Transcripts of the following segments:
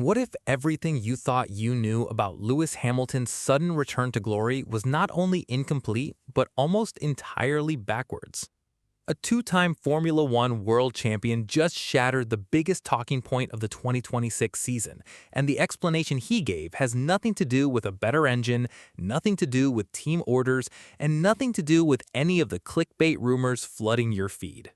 What if everything you thought you knew about Lewis Hamilton's sudden return to glory was not only incomplete, but almost entirely backwards? A two-time Formula One world champion just shattered the biggest talking point of the 2026 season, and the explanation he gave has nothing to do with a better engine, nothing to do with team orders, and nothing to do with any of the clickbait rumors flooding your feed.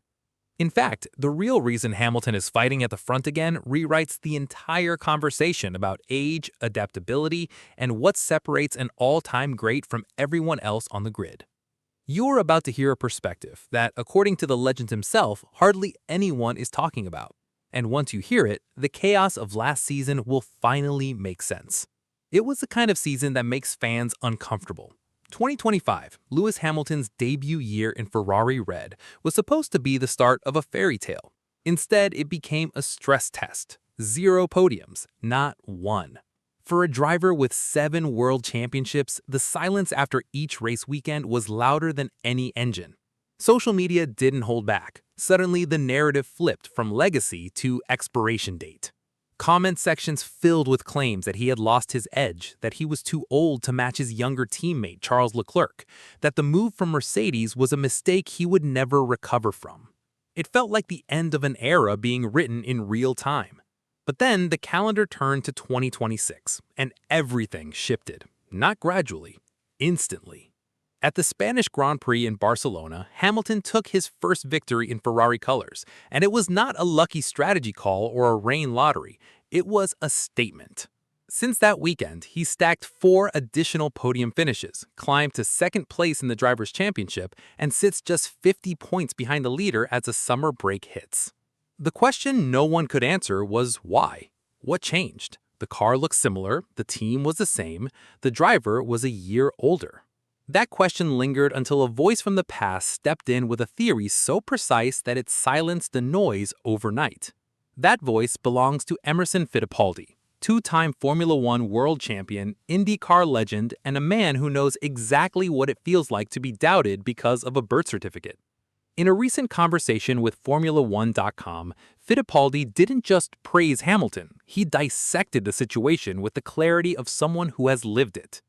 In fact, the real reason Hamilton is fighting at the front again rewrites the entire conversation about age, adaptability, and what separates an all-time great from everyone else on the grid. You're about to hear a perspective that, according to the legend himself, hardly anyone is talking about. And once you hear it, the chaos of last season will finally make sense. It was the kind of season that makes fans uncomfortable. 2025, Lewis Hamilton's debut year in Ferrari Red, was supposed to be the start of a fairy tale. Instead, it became a stress test. 0 podiums, not one. For a driver with 7 world championships, the silence after each race weekend was louder than any engine. Social media didn't hold back. Suddenly, the narrative flipped from legacy to expiration date. Comment sections filled with claims that he had lost his edge, that he was too old to match his younger teammate Charles Leclerc, that the move from Mercedes was a mistake he would never recover from. It felt like the end of an era being written in real time. But then the calendar turned to 2026, and everything shifted, not gradually, instantly. At the Spanish Grand Prix in Barcelona, Hamilton took his first victory in Ferrari colors, and it was not a lucky strategy call or a rain lottery, it was a statement. Since that weekend, he stacked 4 additional podium finishes, climbed to second place in the Drivers' Championship, and sits just 50 points behind the leader as the summer break hits. The question no one could answer was why? What changed? The car looked similar, the team was the same, the driver was a year older. That question lingered until a voice from the past stepped in with a theory so precise that it silenced the noise overnight. That voice belongs to Emerson Fittipaldi, two-time Formula One world champion, IndyCar legend, and a man who knows exactly what it feels like to be doubted because of a birth certificate. In a recent conversation with Formula1.com, Fittipaldi didn't just praise Hamilton, he dissected the situation with the clarity of someone who has lived it.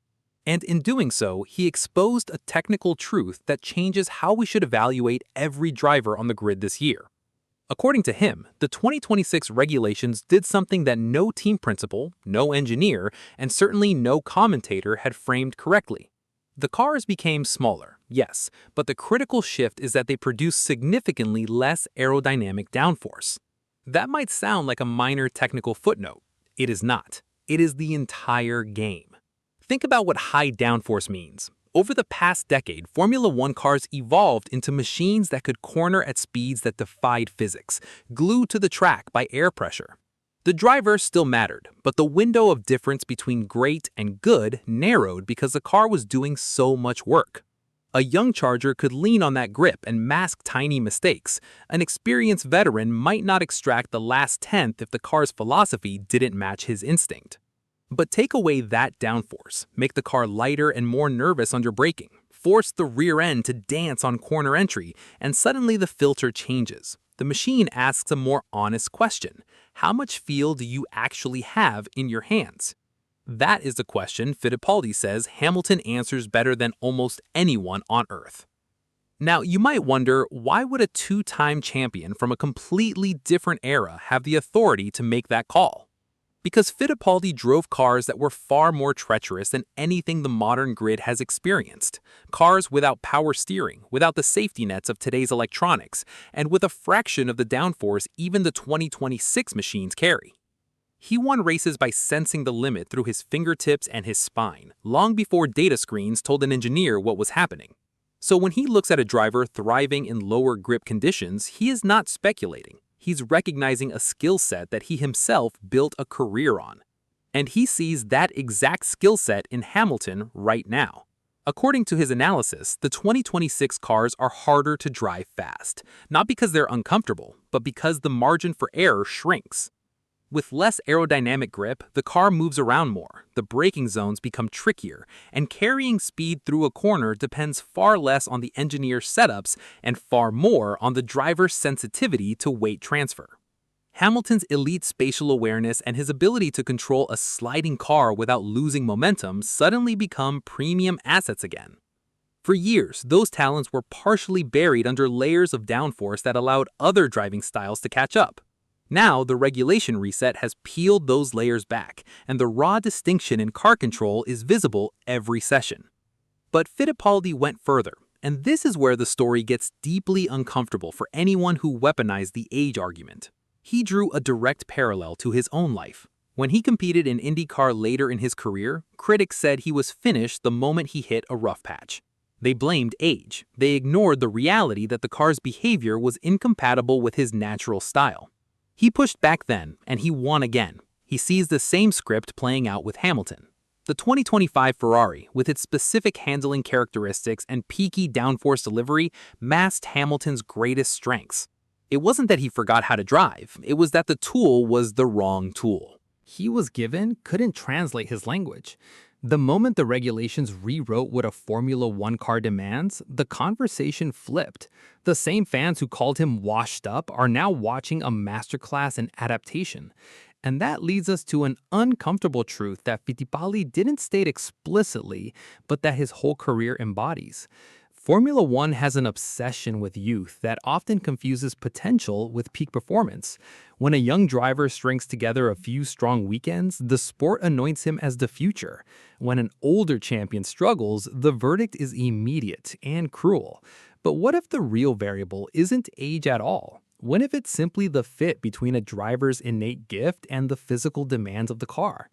And in doing so, he exposed a technical truth that changes how we should evaluate every driver on the grid this year. According to him, the 2026 regulations did something that no team principal, no engineer, and certainly no commentator had framed correctly. The cars became smaller, yes, but the critical shift is that they produce significantly less aerodynamic downforce. That might sound like a minor technical footnote. It is not. It is the entire game. Think about what high downforce means. Over the past decade, Formula One cars evolved into machines that could corner at speeds that defied physics, glued to the track by air pressure. The driver still mattered, but the window of difference between great and good narrowed because the car was doing so much work. A young charger could lean on that grip and mask tiny mistakes. An experienced veteran might not extract the last tenth if the car's philosophy didn't match his instinct. But take away that downforce, make the car lighter and more nervous under braking, force the rear end to dance on corner entry, and suddenly the filter changes. The machine asks a more honest question. How much feel do you actually have in your hands? That is the question Fittipaldi says Hamilton answers better than almost anyone on Earth. Now, you might wonder, why would a two-time champion from a completely different era have the authority to make that call? Because Fittipaldi drove cars that were far more treacherous than anything the modern grid has experienced. Cars without power steering, without the safety nets of today's electronics, and with a fraction of the downforce even the 2026 machines carry. He won races by sensing the limit through his fingertips and his spine, long before data screens told an engineer what was happening. So when he looks at a driver thriving in lower grip conditions, he is not speculating. He's recognizing a skill set that he himself built a career on. And he sees that exact skill set in Hamilton right now. According to his analysis, the 2026 cars are harder to drive fast, not because they're uncomfortable, but because the margin for error shrinks. With less aerodynamic grip, the car moves around more, the braking zones become trickier, and carrying speed through a corner depends far less on the engineer's setups and far more on the driver's sensitivity to weight transfer. Hamilton's elite spatial awareness and his ability to control a sliding car without losing momentum suddenly become premium assets again. For years, those talents were partially buried under layers of downforce that allowed other driving styles to catch up. Now, the regulation reset has peeled those layers back, and the raw distinction in car control is visible every session. But Fittipaldi went further, and this is where the story gets deeply uncomfortable for anyone who weaponized the age argument. He drew a direct parallel to his own life. When he competed in IndyCar later in his career, critics said he was finished the moment he hit a rough patch. They blamed age. They ignored the reality that the car's behavior was incompatible with his natural style. He pushed back then, and he won again. He sees the same script playing out with Hamilton. The 2025 Ferrari, with its specific handling characteristics and peaky downforce delivery, masked Hamilton's greatest strengths. It wasn't that he forgot how to drive, it was that the tool was the wrong tool. He was given couldn't translate his language. The moment the regulations rewrote what a Formula One car demands, the conversation flipped. The same fans who called him washed up are now watching a masterclass in adaptation. And that leads us to an uncomfortable truth that Fittipaldi didn't state explicitly, but that his whole career embodies. Formula One has an obsession with youth that often confuses potential with peak performance. When a young driver strings together a few strong weekends, the sport anoints him as the future. When an older champion struggles, the verdict is immediate and cruel. But what if the real variable isn't age at all? What if it's simply the fit between a driver's innate gift and the physical demands of the car?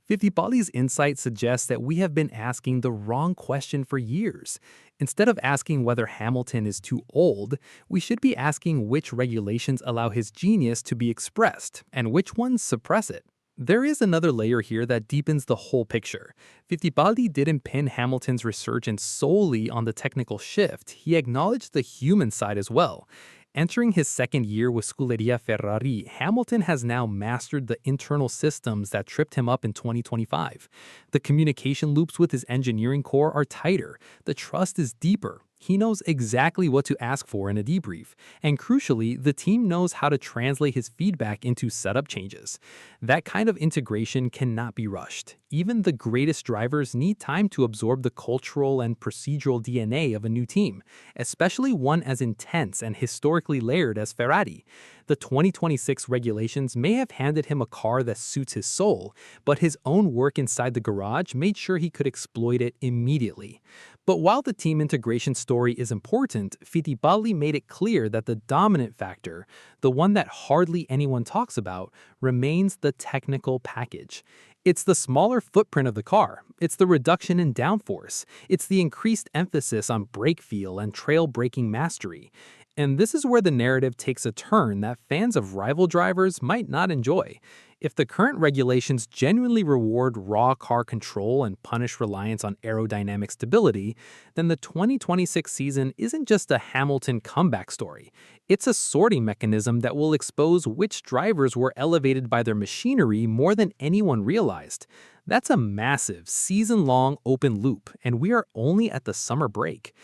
Fittipaldi's insight suggests that we have been asking the wrong question for years. Instead of asking whether Hamilton is too old, we should be asking which regulations allow his genius to be expressed and which ones suppress it. There is another layer here that deepens the whole picture. Fittipaldi didn't pin Hamilton's resurgence solely on the technical shift, he acknowledged the human side as well. Entering his second year with Scuderia Ferrari, Hamilton has now mastered the internal systems that tripped him up in 2025. The communication loops with his engineering core are tighter, the trust is deeper. He knows exactly what to ask for in a debrief, and crucially, the team knows how to translate his feedback into setup changes. That kind of integration cannot be rushed. Even the greatest drivers need time to absorb the cultural and procedural DNA of a new team, especially one as intense and historically layered as Ferrari. The 2026 regulations may have handed him a car that suits his soul, but his own work inside the garage made sure he could exploit it immediately. But while the team integration story is important, Fittipaldi made it clear that the dominant factor, the one that hardly anyone talks about, remains the technical package. It's the smaller footprint of the car, it's the reduction in downforce, it's the increased emphasis on brake feel and trail braking mastery. And this is where the narrative takes a turn that fans of rival drivers might not enjoy. If the current regulations genuinely reward raw car control and punish reliance on aerodynamic stability, then the 2026 season isn't just a Hamilton comeback story. It's a sorting mechanism that will expose which drivers were elevated by their machinery more than anyone realized. That's a massive, season-long open loop, and we are only at the summer break.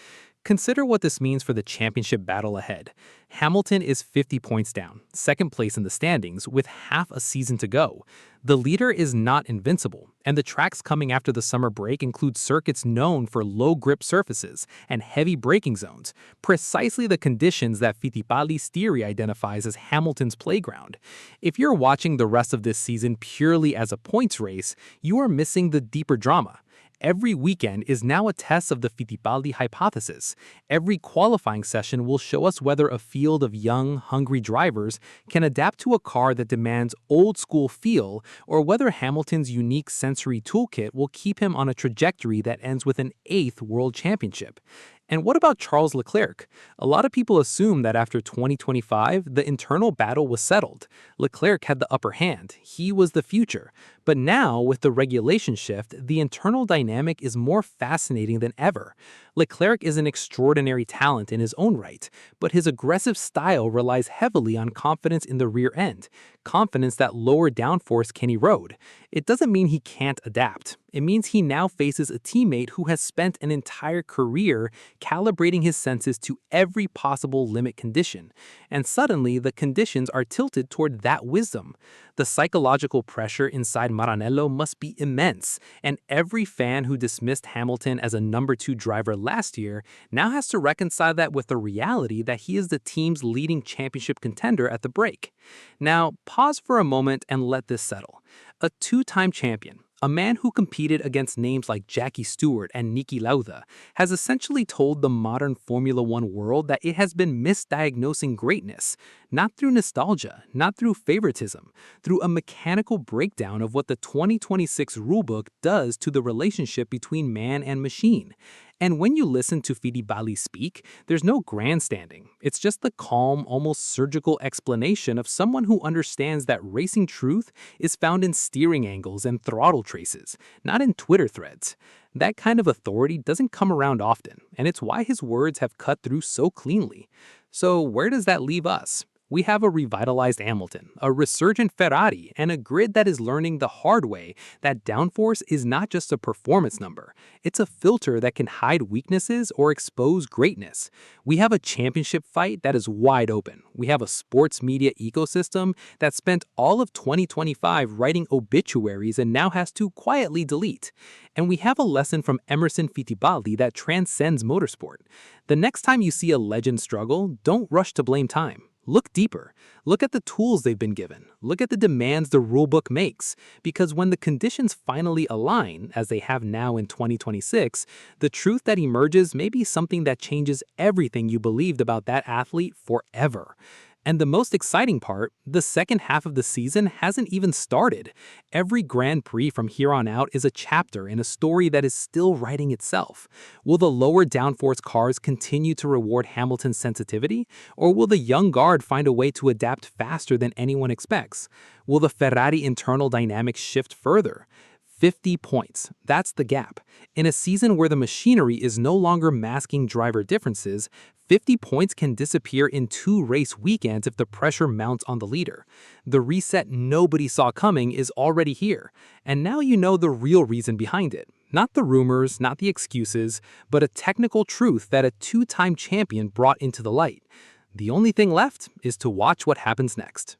Consider what this means for the championship battle ahead. Hamilton is 50 points down, second place in the standings, with half a season to go. The leader is not invincible, and the tracks coming after the summer break include circuits known for low-grip surfaces and heavy braking zones, precisely the conditions that Fittipaldi's theory identifies as Hamilton's playground. If you're watching the rest of this season purely as a points race, you are missing the deeper drama. Every weekend is now a test of the Fittipaldi hypothesis. Every qualifying session will show us whether a field of young, hungry drivers can adapt to a car that demands old-school feel, or whether Hamilton's unique sensory toolkit will keep him on a trajectory that ends with an 8th world championship. And what about Charles Leclerc? A lot of people assume that after 2025, the internal battle was settled. Leclerc had the upper hand. He was the future. But now, with the regulation shift, the internal dynamic is more fascinating than ever. Leclerc is an extraordinary talent in his own right, but his aggressive style relies heavily on confidence in the rear end, confidence that lower downforce can erode. It doesn't mean he can't adapt. It means he now faces a teammate who has spent an entire career calibrating his senses to every possible limit condition, and suddenly the conditions are tilted toward that wisdom. The psychological pressure inside Maranello must be immense, and every fan who dismissed Hamilton as a number 2 driver last year now has to reconcile that with the reality that he is the team's leading championship contender at the break. Now, pause for a moment and let this settle. A 2-time champion, a man who competed against names like Jackie Stewart and Niki Lauda, has essentially told the modern Formula One world that it has been misdiagnosing greatness, not through nostalgia, not through favoritism, through a mechanical breakdown of what the 2026 rulebook does to the relationship between man and machine. And when you listen to Fittipaldi speak, there's no grandstanding. It's just the calm, almost surgical explanation of someone who understands that racing truth is found in steering angles and throttle traces, not in Twitter threads. That kind of authority doesn't come around often, and it's why his words have cut through so cleanly. So where does that leave us? We have a revitalized Hamilton, a resurgent Ferrari, and a grid that is learning the hard way that downforce is not just a performance number. It's a filter that can hide weaknesses or expose greatness. We have a championship fight that is wide open. We have a sports media ecosystem that spent all of 2025 writing obituaries and now has to quietly delete. And we have a lesson from Emerson Fittipaldi that transcends motorsport. The next time you see a legend struggle, don't rush to blame time. Look deeper. Look at the tools they've been given. Look at the demands the rulebook makes. Because when the conditions finally align, as they have now in 2026, the truth that emerges may be something that changes everything you believed about that athlete forever. And the most exciting part, the second half of the season hasn't even started. Every Grand Prix from here on out is a chapter in a story that is still writing itself. Will the lower downforce cars continue to reward Hamilton's sensitivity? Or will the young guard find a way to adapt faster than anyone expects? Will the Ferrari internal dynamics shift further? 50 points. That's the gap. In a season where the machinery is no longer masking driver differences, 50 points can disappear in 2 race weekends if the pressure mounts on the leader. The reset nobody saw coming is already here, and now you know the real reason behind it. Not the rumors, not the excuses, but a technical truth that a 2-time champion brought into the light. The only thing left is to watch what happens next.